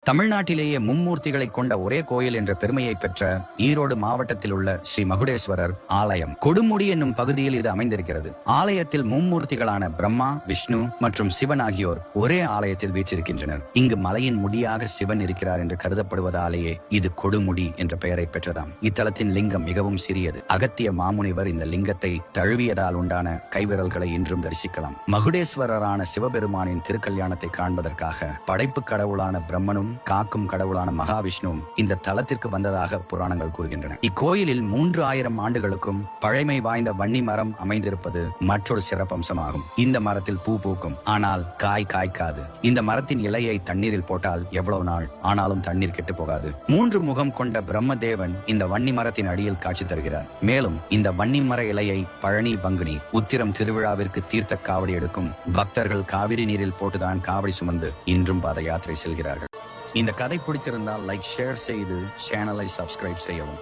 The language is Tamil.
தமிழ்நாட்டிலேயே மும்மூர்த்திகளை கொண்ட ஒரே கோயில் என்ற பெருமையை பெற்ற ஈரோடு மாவட்டத்தில் உள்ள ஸ்ரீ மகுடேஸ்வரர் ஆலயம் கொடுமுடி என்னும் பகுதியில் இது அமைந்திருக்கிறது. ஆலயத்தில் மும்மூர்த்திகளான பிரம்மா, விஷ்ணு மற்றும் சிவன் ஆகியோர் ஒரே ஆலயத்தில் வீற்றிருக்கின்றனர். இங்கு மலையின் முடியாக சிவன் இருக்கிறார் என்று கருதப்படுவதாலேயே இது கொடுமுடி என்ற பெயரை பெற்றதாம். இத்தலத்தின் லிங்கம் மிகவும் சிறியது. அகத்திய மாமுனிவர் இந்த லிங்கத்தை தழுவியதால் உண்டான கைவிரல்களை இன்றும் தரிசிக்கலாம். மகுடேஸ்வரரான சிவபெருமானின் திருக்கல்யாணத்தை காண்பதற்காக படைப்பு கடவுளான பிரம்மனும் காக்கும் கடவுளான மகாவிஷ்ணுவும் இந்த தலத்திற்கு வந்ததாக புராணங்கள் கூறுகின்றன. இக்கோயிலில் 3000 ஆண்டுகளுக்கும் பழமை வாய்ந்த வன்னி மரம் அமைந்திருப்பது மற்றொரு சிறப்பம்சமாகும். இந்த மரத்தில் பூ பூக்கும், ஆனால் காய் காய்க்காது. இந்த மரத்தின் இலையை தண்ணீரில் போட்டால் எவ்வளவு நாள் ஆனாலும் தண்ணீர் கெட்டு போகாது. 3 முகம் கொண்ட பிரம்மதேவன் இந்த வன்னி மரத்தின் அடியில் காட்சி தருகிறார். மேலும் இந்த வன்னி மர இலையை பழனி, பங்குனி, உத்திரம் திருவிழாவிற்கு தீர்த்த காவடி எடுக்கும் பக்தர்கள் காவிரி நீரில் போட்டுதான் காவடி சுமந்து இன்றும் பாத யாத்திரை செல்கிறார்கள். இந்த கதை பிடித்திருந்தால் லைக், ஷேர் செய்து சேனலை சப்ஸ்கிரைப் செய்யவும்.